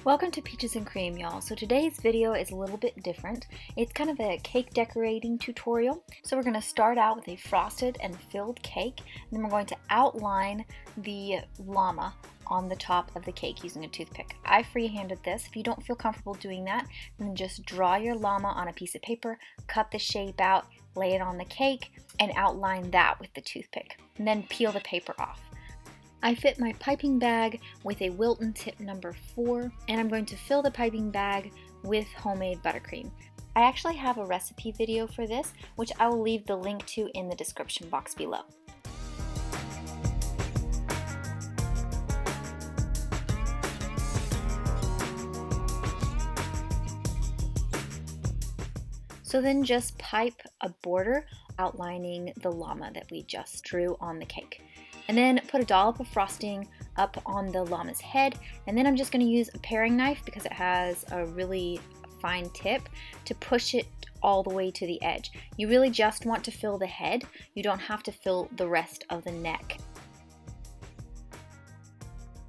Welcome to Peaches and Cream, y'all. So today's video is a little bit different. It's kind of a cake decorating tutorial. So we're going to start out with a frosted and filled cake, and then we're going to outline the llama on the top of the cake using a toothpick. I freehanded this. If you don't feel comfortable doing that, then just draw your llama on a piece of paper, cut the shape out, lay it on the cake, and outline that with the toothpick. And then peel the paper off. I fit my piping bag with a Wilton tip number 4, and I'm going to fill the piping bag with homemade buttercream. I actually have a recipe video for this, which I will leave the link to in the description box below. So then just pipe a border outlining the llama that we just drew on the cake. And then put a dollop of frosting up on the llama's head, and then I'm just going to use a paring knife because it has a really fine tip to push it all the way to the edge. You really just want to fill the head. You don't have to fill the rest of the neck.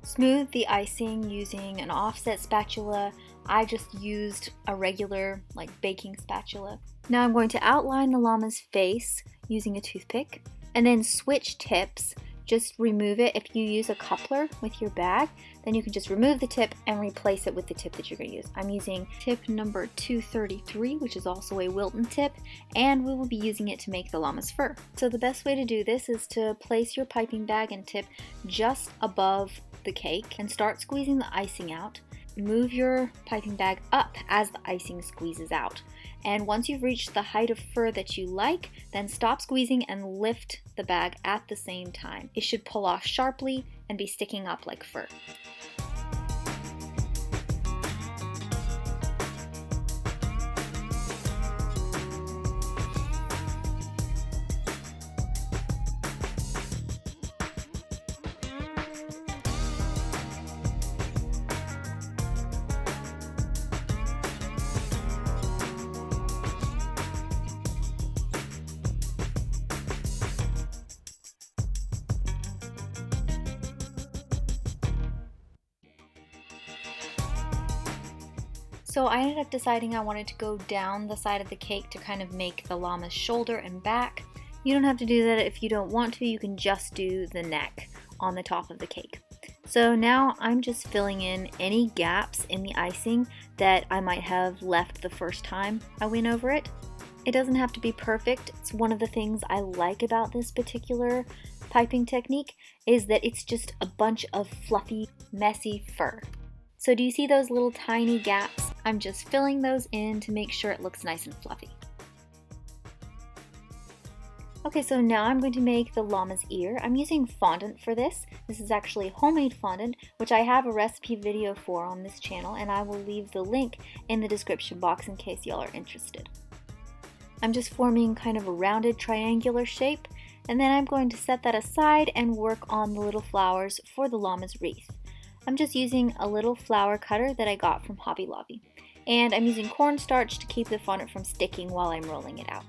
Smooth the icing using an offset spatula. I just used a regular baking spatula. Now I'm going to outline the llama's face using a toothpick and then switch tips. Just remove it. If you use a coupler with your bag, then you can just remove the tip and replace it with the tip that you're going to use. I'm using tip number 233, which is also a Wilton tip, and we will be using it to make the llama's fur. So the best way to do this is to place your piping bag and tip just above the cake and start squeezing the icing out. Move your piping bag up as the icing squeezes out. And once you've reached the height of fur that you like, then stop squeezing and lift the bag at the same time. It should pull off sharply and be sticking up like fur. So I ended up deciding I wanted to go down the side of the cake to kind of make the llama's shoulder and back. You don't have to do that if you don't want to. You can just do the neck on the top of the cake. So now I'm just filling in any gaps in the icing that I might have left the first time I went over it. It doesn't have to be perfect. It's one of the things I like about this particular piping technique is that it's just a bunch of fluffy, messy fur. So do you see those little tiny gaps? I'm just filling those in to make sure it looks nice and fluffy. Okay, so now I'm going to make the llama's ear. I'm using fondant for this. This is actually homemade fondant, which I have a recipe video for on this channel, and I will leave the link in the description box in case y'all are interested. I'm just forming kind of a rounded triangular shape, and then I'm going to set that aside and work on the little flowers for the llama's wreath. I'm just using a little flower cutter that I got from Hobby Lobby. And I'm using cornstarch to keep the fondant from sticking while I'm rolling it out.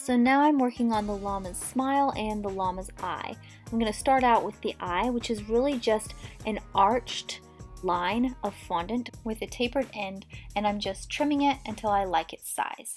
So now I'm working on the llama's smile and the llama's eye. I'm going to start out with the eye, which is really just an arched line of fondant with a tapered end, and I'm just trimming it until I like its size.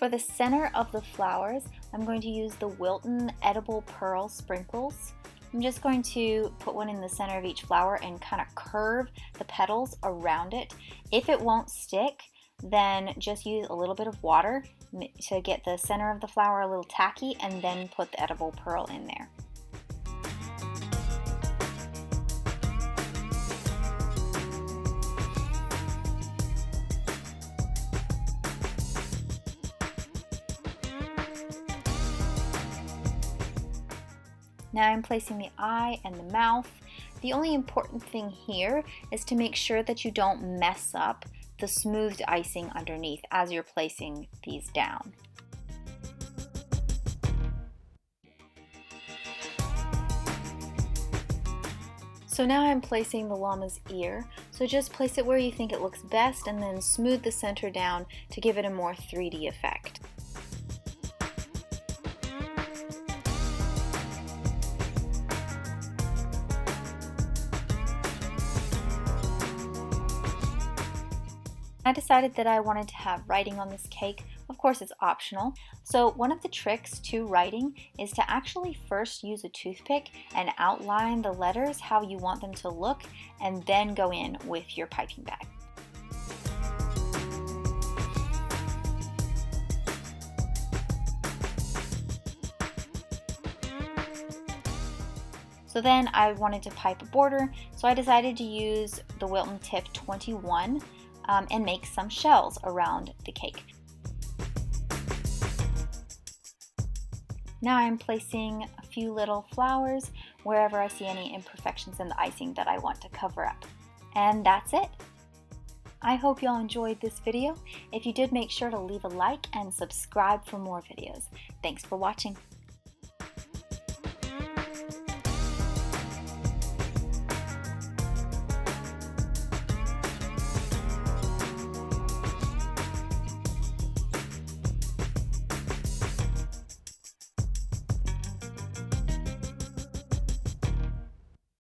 For the center of the flowers, I'm going to use the Wilton Edible Pearl Sprinkles. I'm just going to put one in the center of each flower and kind of curve the petals around it. If it won't stick, then just use a little bit of water to get the center of the flower a little tacky, and then put the edible pearl in there. Now I'm placing the eye and the mouth. The only important thing here is to make sure that you don't mess up the smoothed icing underneath as you're placing these down. So now I'm placing the llama's ear. So just place it where you think it looks best and then smooth the center down to give it a more 3D effect. I decided that I wanted to have writing on this cake. Of course, it's optional. So one of the tricks to writing is to actually first use a toothpick and outline the letters how you want them to look, and then go in with your piping bag. So then I wanted to pipe a border, so I decided to use the Wilton Tip 21 and make some shells around the cake. Now I'm placing a few little flowers wherever I see any imperfections in the icing that I want to cover up. And that's it. I hope y'all enjoyed this video. If you did, make sure to leave a like and subscribe for more videos. Thanks for watching.